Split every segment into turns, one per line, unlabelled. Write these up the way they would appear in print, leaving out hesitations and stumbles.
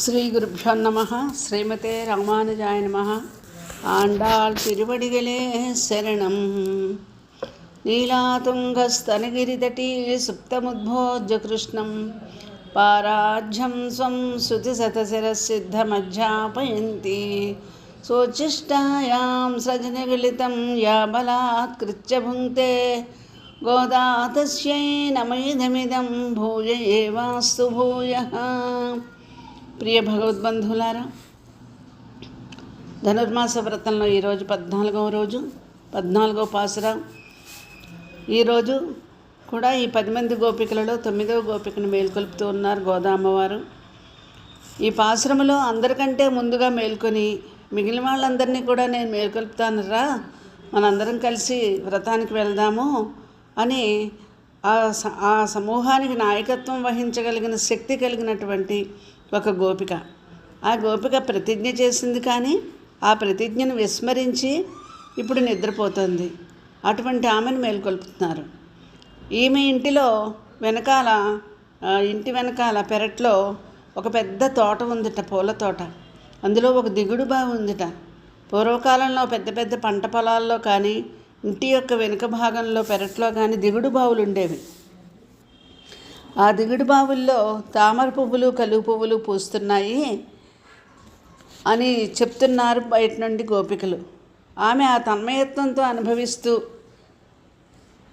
శ్రీ గురుభ్యో నమః. శ్రీమతే రామానుజాయ నమః. ఆండాళ్ తిరువడిగలే శరణం. నీలాతుంగస్తనగిరితటీ సుప్తముద్భోజ్య కృష్ణం పారాజ్యం స్వం శృతిశతశిరసిద్ధమధ్యాపయంతి సోచిష్టాయాం సృజనగలితం యా బలాత్కృత్య భుంక్తే గోదా తస్యై నమయిదమిదం భూయ ఏవాస్తు భూయః. ప్రియ భగవద్బంధువులారా, ధనుర్మాస వ్రతంలో ఈరోజు 14వ రోజు, 14వ పాసుర. ఈరోజు కూడా ఈ 10 మంది గోపికలలో 9వ గోపికను మేల్కొల్పుతూ ఉన్నారు గోదామ్మవారు. ఈ పాసురములో అందరికంటే ముందుగా మేల్కొని మిగిలిన వాళ్ళందరినీ కూడా నేను మేల్కొల్పుతానురా, మనందరం కలిసి వ్రతానికి వెళ్దాము అని ఆ సమూహానికి నాయకత్వం వహించగలిగిన శక్తి కలిగినటువంటి ఒక గోపిక. ఆ గోపిక ప్రతిజ్ఞ చేసింది, కానీ ఆ ప్రతిజ్ఞను విస్మరించి ఇప్పుడు నిద్రపోతుంది. అటువంటి ఆమెను మేల్కొల్పుతున్నారు. ఈమె ఇంటిలో ఇంటి వెనకాల పెరట్లో ఒక పెద్ద తోట ఉందిట, పూల తోట. అందులో ఒక దిగుడు బావి ఉందిట. పూర్వకాలంలో పెద్ద పెద్ద పంట పొలాల్లో కానీ ఇంటి యొక్క వెనుక భాగంలో పెరట్లో కానీ దిగుడు బావులు ఉండేవి. ఆ దిగుడు బావుల్లో తామర పువ్వులు, కలువ పువ్వులు పూస్తున్నాయి అని చెప్తున్నారు బయట నుండి గోపికలు. ఆమె ఆ తన్మయత్వంతో అనుభవిస్తూ,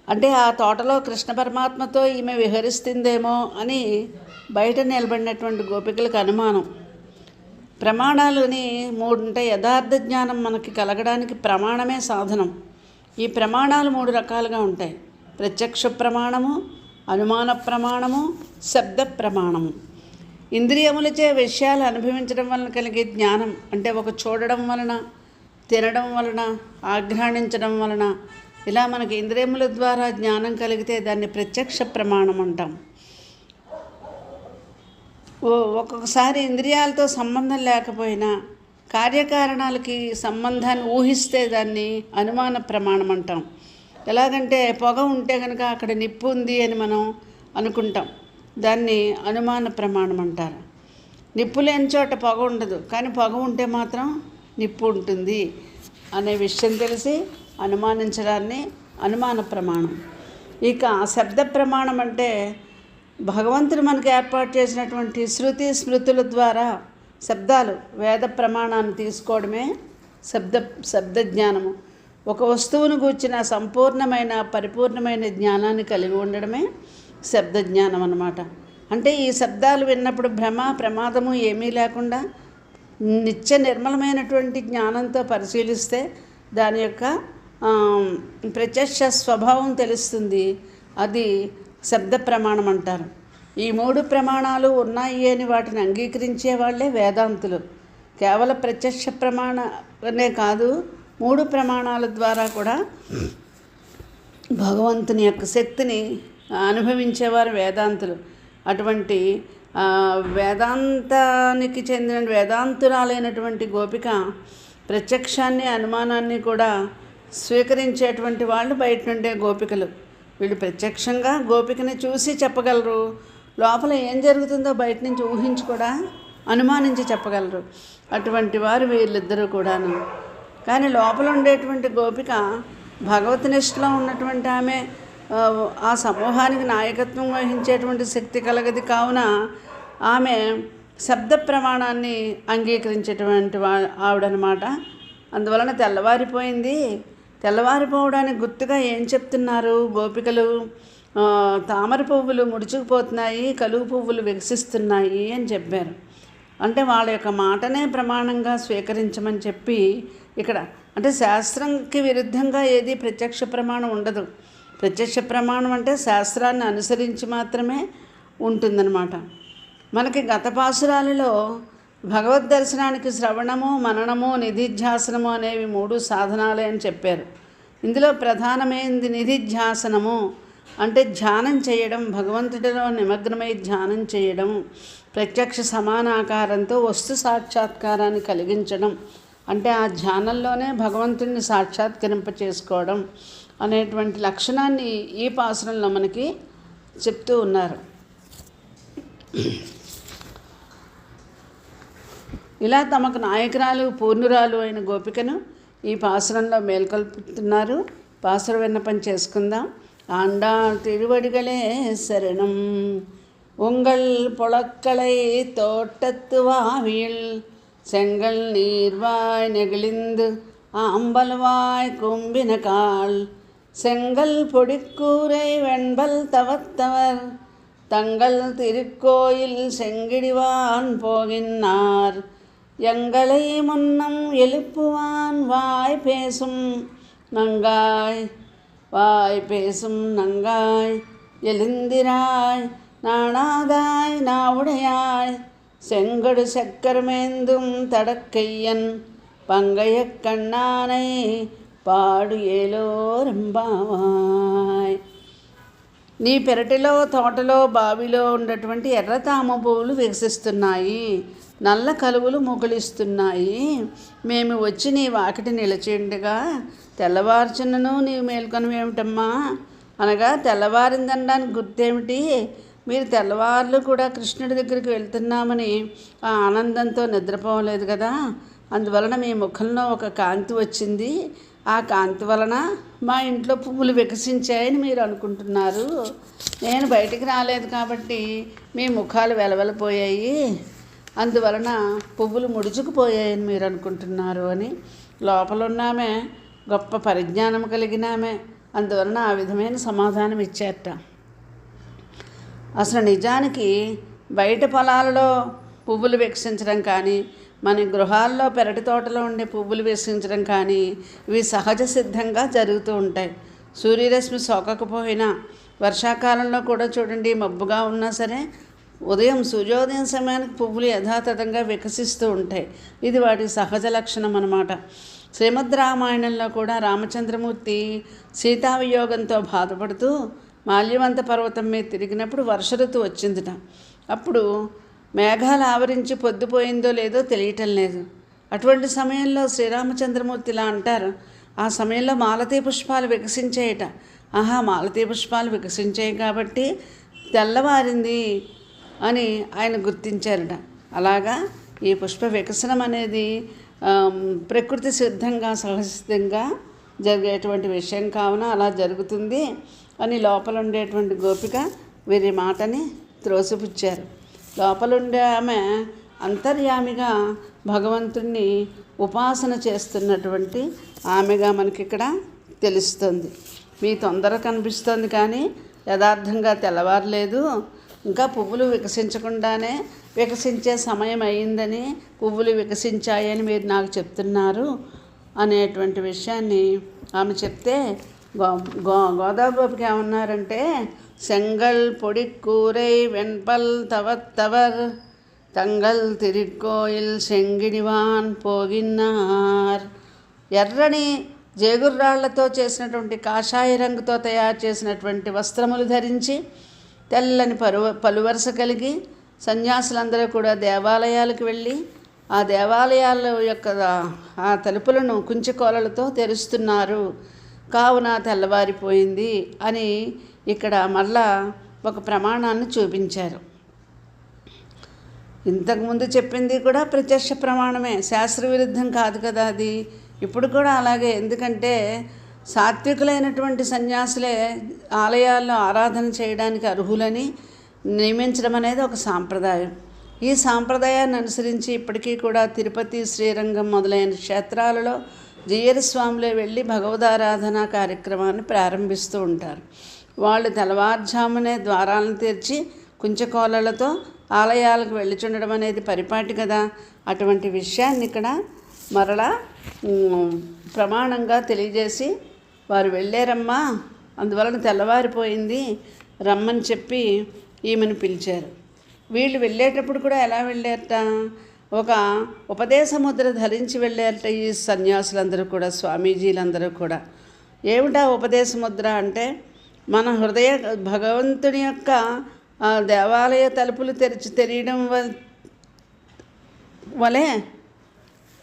అంటే ఆ తోటలో కృష్ణ పరమాత్మతో ఈమె విహరిస్తుందేమో అని బయట నిలబడినటువంటి గోపికలకు అనుమానం. ప్రమాణాలని 3 ఉంటాయి. యథార్థ జ్ఞానం మనకి కలగడానికి ప్రమాణమే సాధనం. ఈ ప్రమాణాలు 3 రకాలుగా ఉంటాయి: ప్రత్యక్ష ప్రమాణము, అనుమాన ప్రమాణము, శబ్ద ప్రమాణము. ఇంద్రియములచే విషయాలు అనుభవించడం వలన కలిగే జ్ఞానం, అంటే ఒక చూడడం వలన, తినడం వలన, ఆఘ్రాణించడం వలన ఇలా మనకి ఇంద్రియముల ద్వారా జ్ఞానం కలిగితే దాన్ని ప్రత్యక్ష ప్రమాణం అంటాం. ఒక్కొక్కసారి ఇంద్రియాలతో సంబంధం లేకపోయినా కార్యకారణాలకి సంబంధాన్ని ఊహిస్తే దాన్ని అనుమాన ప్రమాణం అంటాం. ఎలాగంటే పొగ ఉంటే కనుక అక్కడ నిప్పు ఉంది అని మనం అనుకుంటాం, దాన్ని అనుమాన ప్రమాణం అంటారు. నిప్పు లేని చోట పొగ ఉండదు, కానీ పొగ ఉంటే మాత్రం నిప్పు ఉంటుంది అనే విషయం తెలిసి అనుమానించడాన్ని అనుమాన ప్రమాణం. ఇక శబ్ద ప్రమాణం అంటే భగవంతుడు మనకు ఏర్పాటు చేసినటువంటి శృతి స్మృతుల ద్వారా శబ్దాలు, వేద ప్రమాణాన్ని తీసుకోవడమే శబ్ద జ్ఞానము. ఒక వస్తువును గూర్చిన సంపూర్ణమైన పరిపూర్ణమైన జ్ఞానాన్ని కలిగి ఉండడమే శబ్ద జ్ఞానం అన్నమాట. అంటే ఈ శబ్దాలు విన్నప్పుడు భ్రమ ప్రమాదము ఏమీ లేకుండా నిత్య నిర్మలమైనటువంటి జ్ఞానంతో పరిశీలిస్తే దాని యొక్క ప్రత్యక్ష స్వభావం తెలుస్తుంది. అది శబ్ద ప్రమాణం అంటారు. ఈ 3 ప్రమాణాలు ఉన్నాయి అని వాటిని అంగీకరించే వాళ్ళే వేదాంతులు. కేవలం ప్రత్యక్ష ప్రమాణమే కాదు, 3 ప్రమాణాల ద్వారా కూడా భగవంతుని యొక్క శక్తిని అనుభవించేవారు వేదాంతులు. అటువంటి వేదాంతానికి చెందిన వేదాంతురాలైనటువంటి గోపిక ప్రత్యక్షాన్ని, అనుమానాన్ని కూడా స్వీకరించేటువంటి వాళ్ళు బయట నుండే గోపికలు. వీళ్ళు ప్రత్యక్షంగా గోపికని చూసి చెప్పగలరు, లోపల ఏం జరుగుతుందో బయట నుంచి ఊహించి కూడా అనుమానించి చెప్పగలరు. అటువంటి వారు వీళ్ళిద్దరూ కూడాను. కానీ లోపల ఉండేటువంటి గోపిక భగవద్నిష్టలో ఉన్నటువంటి ఆమె ఆ సమూహానికి నాయకత్వం వహించేటువంటి శక్తి కలగది. కావున ఆమె శబ్ద ప్రమాణాన్ని అంగీకరించేటువంటి ఆవిడనమాట. అందువలన తెల్లవారిపోయింది. తెల్లవారిపోవడానికి గుర్తుగా ఏం చెప్తున్నారు గోపికలు? తామర పువ్వులు ముడుచుకుపోతున్నాయి, కలువ పువ్వులు వికసిస్తున్నాయి అని చెప్పారు. అంటే వాళ్ళ యొక్క మాటనే ప్రమాణంగా స్వీకరించమని చెప్పి ఇక్కడ, అంటే శాస్త్రంకి విరుద్ధంగా ఏది ప్రత్యక్ష ప్రమాణం ఉండదు. ప్రత్యక్ష ప్రమాణం అంటే శాస్త్రాన్ని అనుసరించి మాత్రమే ఉంటుందన్నమాట. మనకి గత పాసురాలలో భగవద్ దర్శనానికి శ్రవణము, మననము, నిధిధ్యాసనము అనేవి 3 సాధనాలే అని చెప్పారు. ఇందులో ప్రధానమైనది నిధిధ్యాసనము, అంటే ధ్యానం చేయడం, భగవంతుడిలో నిమగ్నమై ధ్యానం చేయడం, ప్రత్యక్ష సమానాకారంతో వస్తు సాక్షాత్కారాన్ని కలిగించడం, అంటే ఆ ధ్యానంలోనే భగవంతుడిని సాక్షాత్కరింప చేసుకోవడం అనేటువంటి లక్షణాన్ని ఈ పాసురంలో మనకి చెప్తూ ఉన్నారు. ఇలా తమకు నాయకురాలు పూర్ణురాలు అయిన గోపికను ఈ పాసురంలో మేల్కొల్పుతున్నారు. పాసుర విన్నపం చేసుకుందాం. ఆండాళ్ తిరువడిగలే శరణం. உங்கள் பொழக்களை தோட்டத்து வாவில் செங்கல் நீர்வாய் நெகிழிந்து ஆம்பல்வாய் கும்பின கால் செங்கல் பொடிக்கூரை வெண்பல் தவத்தவர் தங்கள் திருக்கோயில் செங்கிடிவான் போகின்னார் எங்களை முன்னம் எழுப்புவான் வாய் பேசும் நங்காய் எழுந்திராய் நாணாதாய் நாவுடையாய் செங்கடு சக்கரமேந்தும் தடக்கையன் பங்கைய கண்ணானை పాడు ఏలోరంబావాయ్. నీ పెరటిలో తోటలో బావిలో ఉన్నటువంటి ఎర్ర తామ పువ్వులు వికసిస్తున్నాయి, నల్ల కలువులు మొగులిస్తున్నాయి. మేము వచ్చి నీ వాకిటి నిలిచిండగా తెల్లవారుచున్నను నీవు మేల్కొనవేమిటమ్మా అనగా, తెల్లవారిందనడానికి గుర్తేమిటి? మీరు తెల్లవారులు కూడా కృష్ణుడి దగ్గరికి వెళ్తున్నామని ఆ ఆనందంతో నిద్రపోవలేదు కదా. అందువలన మీ ముఖంలో ఒక కాంతి వచ్చింది. ఆ కాంతి వలన మా ఇంట్లో పువ్వులు వికసించాయని మీరు అనుకుంటున్నారు. నేను బయటికి రాలేదు కాబట్టి మీ ముఖాలు వెలవెలపోయాయి, అందువలన పువ్వులు ముడుచుకుపోయాయని మీరు అనుకుంటున్నారు అని లోపల ఉన్నామే గొప్ప పరిజ్ఞానం కలిగినామే. అందువలన ఆ విధమైన సమాధానం ఇచ్చారట. అసలు నిజానికి బయట పొలాలలో పువ్వులు వికసించడం కానీ, మన గృహాల్లో పెరటి తోటలో ఉండే పువ్వులు వికసించడం కానీ ఇవి సహజ సిద్ధంగా జరుగుతూ ఉంటాయి. సూర్యరశ్మి సోకకపోయినా వర్షాకాలంలో కూడా చూడండి, మబ్బుగా ఉన్నా సరే ఉదయం సూర్యోదయం సమయానికి పువ్వులు యథాతథంగా వికసిస్తూ ఉంటాయి. ఇది వాటి సహజ లక్షణం అన్నమాట. శ్రీమద్ రామాయణంలో కూడా రామచంద్రమూర్తి సీతావియోగంతో బాధపడుతూ మాల్యవంత పర్వతం మీద తిరిగినప్పుడు వర్ష ఋతువు వచ్చిందిట. అప్పుడు మేఘాలు ఆవరించి పొద్దుపోయిందో లేదో తెలియటం లేదు. అటువంటి సమయంలో శ్రీరామచంద్రమూర్తి ఇలా అంటారు, ఆ సమయంలో మాలతీ పుష్పాలు వికసించాయట. మాలతీ పుష్పాలు వికసించాయి కాబట్టి తెల్లవారింది అని ఆయన గుర్తించారట. అలాగా ఈ పుష్ప వికసనం అనేది ప్రకృతి సిద్ధంగా సహజసిద్ధంగా జరిగేటువంటి విషయం కావున అలా జరుగుతుంది అని లోపల ఉండేటువంటి గోపిక వీరి మాటని త్రోసిపుచ్చారు. లోపలుండే ఆమె అంతర్యామిగా భగవంతుణ్ణి ఉపాసన చేస్తున్నటువంటి ఆమెగా మనకి ఇక్కడ తెలుస్తుంది. మీ తొందర కనిపిస్తుంది కానీ యథార్థంగా తెల్లవారలేదు, ఇంకా పువ్వులు వికసించకుండానే వికసించే సమయం అయిందని, పువ్వులు వికసించాయని మీరు నాకు చెప్తున్నారు అనేటువంటి విషయాన్ని ఆమె చెప్తే గోదాగోపిక ఏమన్నారంటే, செங்கல் பொடிக்கூரை வெண்பல் தவத்தவர் தங்கள் திருக்கோயில் செంగిడివాన్ పోగిన్నార్. ఎర్రని జేగుర్రాళ్లతో చేసినటువంటి కాషాయ రంగుతో తయారు చేసినటువంటి వస్త్రములు ధరించి తెల్లని పలువరుస కలిగి సన్యాసులందరూ కూడా దేవాలయాలకు వెళ్ళి ఆ దేవాలయాల యొక్క ఆ తలుపులను కుంచెకోలలతో తెరుస్తున్నారు. కావున తెల్లవారిపోయింది అని ఇక్కడ మళ్ళా ఒక ప్రమాణాన్ని చూపించారు. ఇంతకుముందు చెప్పింది కూడా ప్రత్యక్ష ప్రమాణమే, శాస్త్ర విరుద్ధం కాదు కదా అది. ఇప్పుడు కూడా అలాగే, ఎందుకంటే సాత్వికులైనటువంటి సన్యాసులే ఆలయాల్లో ఆరాధన చేయడానికి అర్హులని నియమించడం అనేది ఒక సాంప్రదాయం. ఈ సాంప్రదాయాన్ని అనుసరించి ఇప్పటికీ కూడా తిరుపతి, శ్రీరంగం మొదలైన క్షేత్రాలలో జీయర స్వాములే వెళ్ళి భగవదారాధన కార్యక్రమాన్ని ప్రారంభిస్తూ ఉంటారు. వాళ్ళు తెల్లవారుజామునే ద్వారాలను తెరిచి కుంచెకోలలతో ఆలయాలకు వెళ్ళిచుండడం అనేది పరిపాటి కదా. అటువంటి విషయాన్ని ఇక్కడ మరలా ప్రమాణంగా తెలియజేసి వారు వెళ్ళారమ్మా, అందువలన తెల్లవారిపోయింది రమ్మని చెప్పి ఈమెను పిలిచారు. వీళ్ళు వెళ్ళేటప్పుడు కూడా ఎలా వెళ్ళారట, ఒక ఉపదేశ ముద్ర ధరించి వెళ్ళారట ఈ సన్యాసులందరూ కూడా, స్వామీజీలందరూ కూడా. ఏమిటా ఉపదేశ ముద్ర అంటే, మన హృదయ భగవంతుని యొక్క దేవాలయ తలుపులు తెరియడం వలె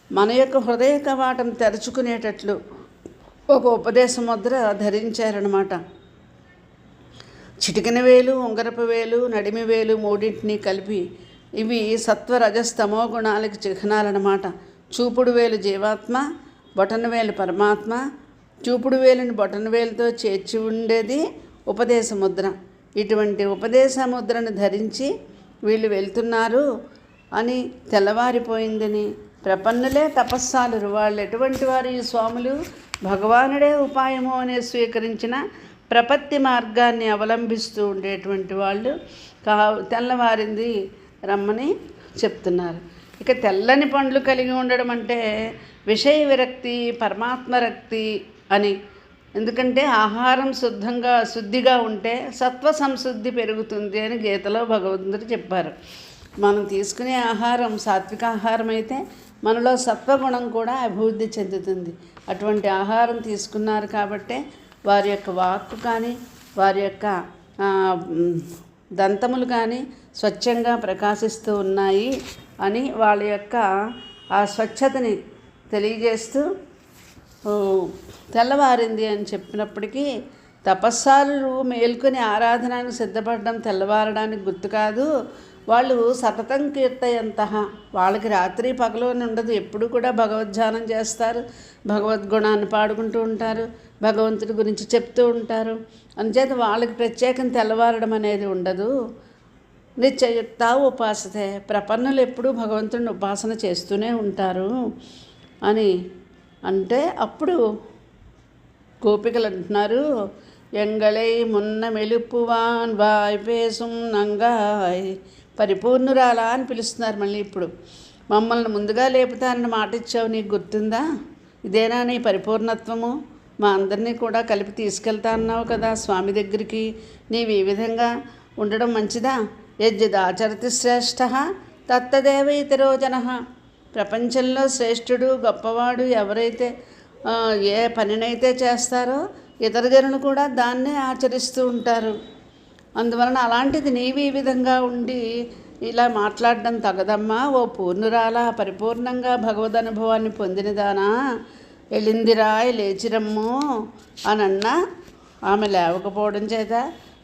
మన యొక్క హృదయ కవాటం తెరుచుకునేటట్లు ఒక ఉపదేశ ముద్ర ధరించారనమాట. చిటికెన వేలు, ఉంగరపు వేలు, నడిమి వేలు మూడింటిని కలిపి ఇవి సత్వరజస్తమో గుణాలకి చిహ్నాలన్నమాట. చూపుడు వేలు జీవాత్మ, బొటన వేలు పరమాత్మ. చూపుడు వేలుని బొటన వేలుతో చేర్చి ఉండేది ఉపదేశ ముద్ర. ఇటువంటి ఉపదేశ ముద్రను ధరించి వీళ్ళు వెళ్తున్నారు అని తెల్లవారిపోయిందని ప్రపన్నులే తపస్సాలురు. వాళ్ళు ఎటువంటి వారు? ఈ స్వాములు భగవానుడే ఉపాయము అనే స్వీకరించిన ప్రపత్తి మార్గాన్ని అవలంబిస్తూ ఉండేటువంటి వాళ్ళు. తెల్లవారింది రమ్మని చెప్తున్నారు. ఇక తెల్లని పండ్లు కలిగి ఉండడం అంటే విషయ విరక్తి, పరమాత్మరక్తి అని. ఎందుకంటే ఆహారం శుద్ధిగా ఉంటే సత్వ సంశుద్ధి పెరుగుతుంది అని గీతలో భగవంతుడు చెప్పారు. మనం తీసుకునే ఆహారం సాత్విక ఆహారం అయితే మనలో సత్వగుణం కూడా అభివృద్ధి చెందుతుంది. అటువంటి ఆహారం తీసుకున్నారు కాబట్టే వారి యొక్క వాక్కు కానీ వారి యొక్క దంతములు కానీ స్వచ్ఛంగా ప్రకాశిస్తూ ఉన్నాయి అని వాళ్ళ యొక్క ఆ స్వచ్ఛతని తెలియజేస్తూ తెల్లవారింది అని చెప్పినప్పటికీ తపస్సాలు మేల్కొని ఆరాధనకు సిద్ధపడడం తెల్లవారడానికి గుర్తు కాదు. వాళ్ళు సతతం కీర్తయంత, వాళ్ళకి రాత్రి పగలు అని ఉండదు. ఎప్పుడు కూడా భగవద్ధ్యానం చేస్తారు, భగవద్గుణాన్ని పాడుకుంటూ ఉంటారు, భగవంతుడి గురించి చెప్తూ ఉంటారు. అందుచేత వాళ్ళకి ప్రత్యేకం తెల్లవారడం అనేది ఉండదు. నిత్యయుక్త ఉపాసతే, ప్రపన్నులు ఎప్పుడూ భగవంతుడిని ఉపాసన చేస్తూనే ఉంటారు అని అంటే అప్పుడు గోపికలు అంటున్నారు, ఎంగళై మున్న మెలుపువాన్ వాయ్ పేసుం నంగాయ్, పరిపూర్ణురాలా అని పిలుస్తున్నారు. మళ్ళీ ఇప్పుడు మమ్మల్ని ముందుగా లేపుతానని మాట ఇచ్చావు, నీకు గుర్తుందా? ఇదేనా నీ పరిపూర్ణత్వము? మా అందరినీ కూడా కలిపి తీసుకెళ్తా అన్నావు కదా స్వామి దగ్గరికి. నీవు ఈ విధంగా ఉండడం మంచిదా? యజ్జదాచరతి శ్రేష్ఠ తత్తదేవ ఇతరో జనః, ప్రపంచంలో శ్రేష్ఠుడు గొప్పవాడు ఎవరైతే ఏ పనినైతే చేస్తారో ఇతర జనులు కూడా దాన్నే ఆచరిస్తూ ఉంటారు. అందువలన అలాంటిది నీవు ఈ విధంగా ఉండి ఇలా మాట్లాడడం తగదమ్మా. ఓ పూర్ణురాలా, పరిపూర్ణంగా భగవద్ అనుభవాన్ని పొందినదానా, ఎళిందిరాయ్ లేచిరమ్ము అని అన్నా ఆమె లేవకపోవడం చేత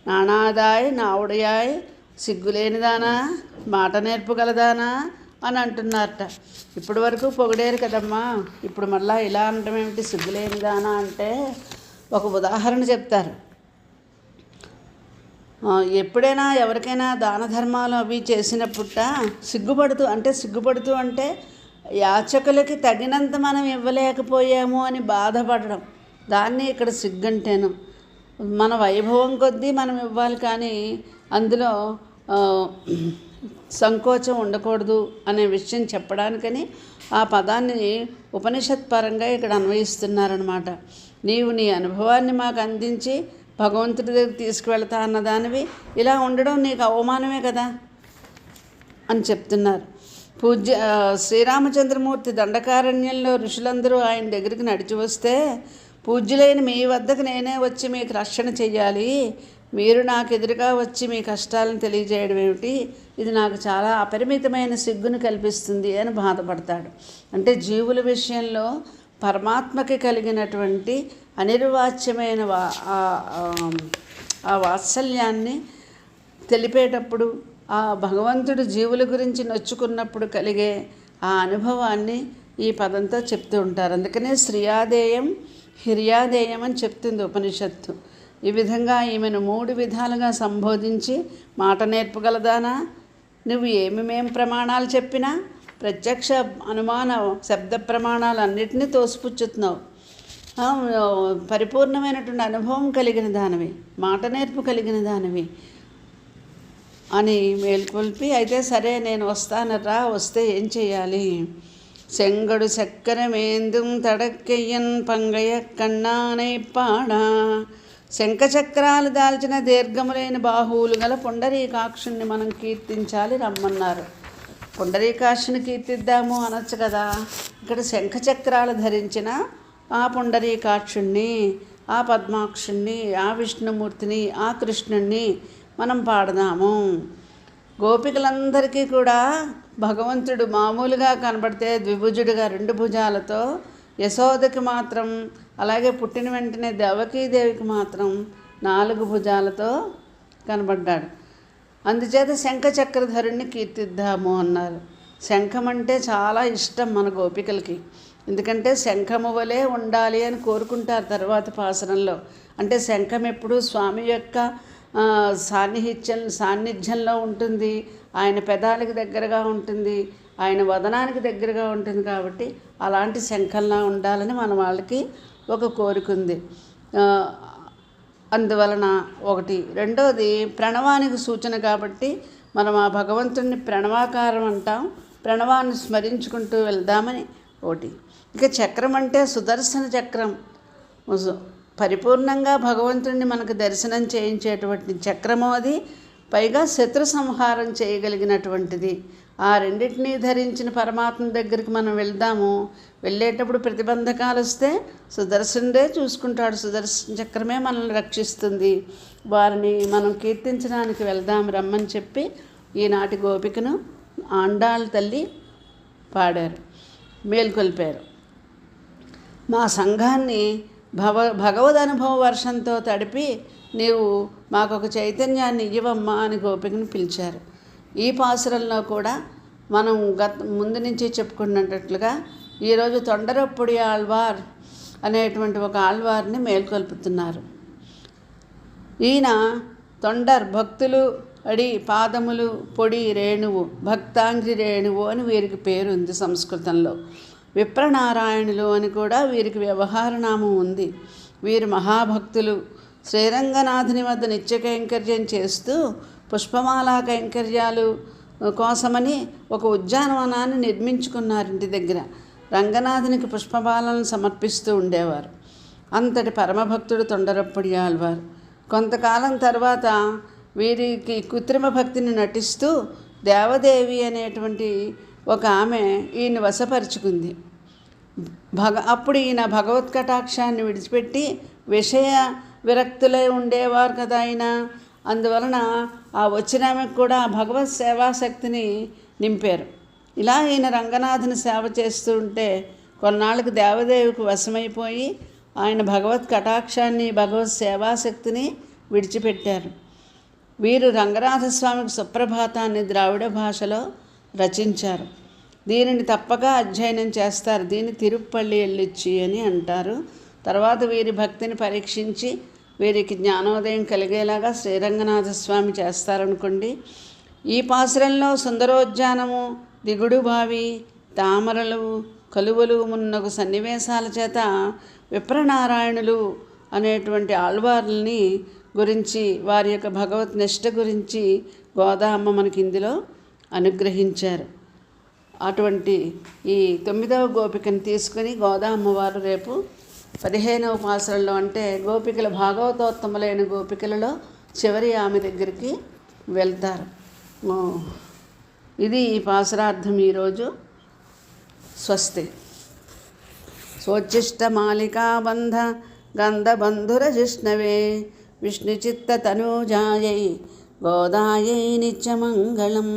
నానాదాయ్ నావుడయాయ్, సిగ్గులేనిదానా, మాట నేర్పుగలదానా అని అంటున్నారట. ఇప్పటి వరకు పొగిడేరు కదమ్మా, ఇప్పుడు మళ్ళా ఇలా అనడం ఏమిటి, సిగ్గులేనిదానా అంటే ఒక ఉదాహరణ చెప్తారు. ఎప్పుడైనా ఎవరికైనా దాన ధర్మాలు అవి చేసినప్పుట సిగ్గుపడుతూ అంటే యాచకులకి తగినంత మనం ఇవ్వలేకపోయాము అని బాధపడడం, దాన్ని ఇక్కడ సిగ్గంటేను. మన వైభవం కొద్దీ మనం ఇవ్వాలి, కానీ అందులో సంకోచం ఉండకూడదు అనే విషయం చెప్పడానికని ఆ పదాన్ని ఉపనిషత్ పరంగా ఇక్కడ అన్వయిస్తున్నారనమాట. నీవు నీ అనుభవాన్ని మాకు అందించి భగవంతుడి దగ్గర తీసుకువెళ్తా అన్నదానివి ఇలా ఉండడం నీకు అవమానమే కదా అని చెప్తున్నారు. శ్రీరామచంద్రమూర్తి దండకారణ్యంలో ఋషులందరూ ఆయన దగ్గరికి నడిచి వస్తే, పూజ్యులైన మీ వద్దకు నేనే వచ్చి మీకు రక్షణ చెయ్యాలి, మీరు నాకు ఎదురుగా వచ్చి మీ కష్టాలను తెలియజేయడం ఏమిటి, ఇది నాకు చాలా అపరిమితమైన సిగ్గును కల్పిస్తుంది అని బాధపడతాడు. అంటే జీవుల విషయంలో పరమాత్మకి కలిగినటువంటి అనిర్వాచ్యమైన ఆ వాత్సల్యాన్ని తెలిపేటప్పుడు, ఆ భగవంతుడు జీవుల గురించి నొచ్చుకున్నప్పుడు కలిగే ఆ అనుభవాన్ని ఈ పదంతో చెప్తూ ఉంటారు. అందుకనే శ్రియాదేయం హిర్యాదేయం అని చెప్తుంది ఉపనిషత్తు. ఈ విధంగా ఈమెను 3 విధాలుగా సంబోధించి, మాట నేర్పగలదానా, నువ్వు ఏమేం ప్రమాణాలు చెప్పినా ప్రత్యక్ష అనుమాన శబ్ద ప్రమాణాలన్నిటినీ తోసిపుచ్చుతున్నావు, పరిపూర్ణమైనటువంటి అనుభవం కలిగిన దానివి, మాట నేర్పు కలిగిన దానివి అని మేల్కొల్పి, అయితే సరే నేను వస్తానరా, వస్తే ఏం చేయాలి? செங்கடு சக்கரமேந்தும் తడక్కెయ్యన్ పంగయ కన్నానై పాడా, శంఖచక్రాలు దాల్చిన దీర్ఘములైన బాహువులు గల పుండరీకాక్షుణ్ణి మనం కీర్తించాలి రమ్మన్నారు. పుండరీకాక్షుని కీర్తిద్దాము అనొచ్చు కదా. ఇక్కడ శంఖచక్రాలు ధరించిన ఆ పుండరీకాక్షుణ్ణి, ఆ పద్మాక్షుణ్ణి, ఆ విష్ణుమూర్తిని, ఆ కృష్ణుణ్ణి మనం పాడదాము. గోపికలందరికీ కూడా భగవంతుడు మామూలుగా కనబడితే ద్విభుజుడిగా 2 భుజాలతో, యశోదకి మాత్రం, అలాగే పుట్టిన వెంటనే దేవకీదేవికి మాత్రం 4 భుజాలతో కనబడ్డాడు. అందుచేత శంఖచక్రధరుణ్ణి కీర్తిద్దాము అన్నారు. శంఖం అంటే చాలా ఇష్టం మన గోపికలకి. ఎందుకంటే శంఖము వలె ఉండాలి అని కోరుకుంటారు తర్వాత పాసరంలో. అంటే శంఖం ఎప్పుడూ స్వామి యొక్క సాన్నిధ్యంలో ఉంటుంది, ఆయన పెదాలకు దగ్గరగా ఉంటుంది, ఆయన వదనానికి దగ్గరగా ఉంటుంది. కాబట్టి అలాంటి శంఖంలా ఉండాలని మన వాళ్ళకి ఒక కోరిక ఉంది. అందువలన ఒకటి. రెండోది ప్రణవానికి సూచన కాబట్టి మనం ఆ భగవంతుడిని ప్రణవాకారం అంటాం. ప్రణవాన్ని స్మరించుకుంటూ వెళ్దామని ఒకటి. ఇక చక్రం అంటే సుదర్శన చక్రం, పరిపూర్ణంగా భగవంతుడిని మనకు దర్శనం చేయించేటువంటి చక్రము అది. పైగా శత్రు సంహారం చేయగలిగినటువంటిది. ఆ రెండింటినీ ధరించిన పరమాత్మ దగ్గరికి మనం వెళ్దాము. వెళ్ళేటప్పుడు ప్రతిబంధకాలు వస్తే సుదర్శనుడే చూసుకుంటాడు. సుదర్శన చక్రమే మనల్ని రక్షిస్తుంది. వారిని మనం కీర్తించడానికి వెళ్దాం రమ్మని చెప్పి ఈనాటి గోపికను ఆండాళ్ళ తల్లి పాడారు, మేల్కొల్పారు. మా సంఘాన్ని భగవద్ అనుభవ వర్షంతో తడిపి నీవు మాకొక చైతన్యాన్ని ఇవ్వమ్మా అని గోపికను పిలిచారు. ఈ పాసురంలో కూడా మనం ముందు నుంచి చెప్పుకున్నట్లుగా ఈరోజు తొండరప్పొడి ఆళ్వార్ అనేటువంటి ఒక ఆళ్వార్ని మేల్కొల్పుతున్నారు. ఈయన తొండర్ భక్తులు అడి పాదములు పొడి రేణువు, భక్తాంగ్రి రేణువు అని వీరికి పేరు ఉంది సంస్కృతంలో. విప్రనారాయణులు అని కూడా వీరికి వ్యవహారనామం ఉంది. వీరు మహాభక్తులు. శ్రీరంగనాథుని వద్ద నిత్య కైంకర్యం చేస్తూ పుష్పమాలా కైంకర్యాలు కోసమని ఒక ఉద్యానవనాన్ని నిర్మించుకున్నారు ఇంటి దగ్గర. రంగనాథునికి పుష్పమాలను సమర్పిస్తూ ఉండేవారు. అంతటి పరమభక్తుడు తొండరప్పొడి ఆళ్వార్. కొంతకాలం తర్వాత వీరికి కృత్రిమ భక్తిని నటిస్తూ దేవదేవి అనేటువంటి ఒక ఆమె ఈయన వశపరుచుకుంది. అప్పుడు ఈయన భగవత్ కటాక్షాన్ని విడిచిపెట్టి విషయ విరక్తులై ఉండేవారు కదా ఆయన. అందువలన ఆ వచ్చిన ఆమెకు కూడా భగవత్ సేవాశక్తిని నింపారు. ఇలా ఈయన రంగనాథుని సేవ చేస్తూ ఉంటే కొన్నాళ్ళకి దేవదేవికి వశమైపోయి ఆయన భగవత్ కటాక్షాన్ని భగవత్ సేవాశక్తిని విడిచిపెట్టారు. వీరు రంగనాథస్వామికి సుప్రభాతాన్ని ద్రావిడ భాషలో రచించారు. దీనిని తప్పక అధ్యయనం చేస్తారు. దీన్ని తిరుప్పల్లి ఎల్లిచ్చి అని అంటారు. తర్వాత వీరి భక్తిని పరీక్షించి వీరికి జ్ఞానోదయం కలిగేలాగా శ్రీరంగనాథస్వామి చేస్తారనుకోండి. ఈ పాసురంలో సుందరోద్యానము, దిగుడు బావి, తామరలు, కలువలు మున్నగు సన్నివేశాల చేత విప్రనారాయణులు అనేటువంటి ఆళ్వార్లని గురించి, వారి యొక్క భగవత్ నిష్ఠ గురించి గోదామ్మ మనకి ఇందులో అనుగ్రహించారు. అటువంటి ఈ 9వ గోపికను తీసుకుని గోదామ్మవారు రేపు 15వ పాసురంలో, అంటే గోపికల భాగవతోత్తములైన గోపికలలో చివరి ఆమె దగ్గరికి వెళ్తారు. ఇది ఈ పాసురార్థం ఈరోజు. స్వస్తి. స్వోచ్చిష్టమాలికాబంధ గంధబంధురజిష్ణవే విష్ణుచిత్తతనూజాయై గోదాయై నిత్యమంగళం.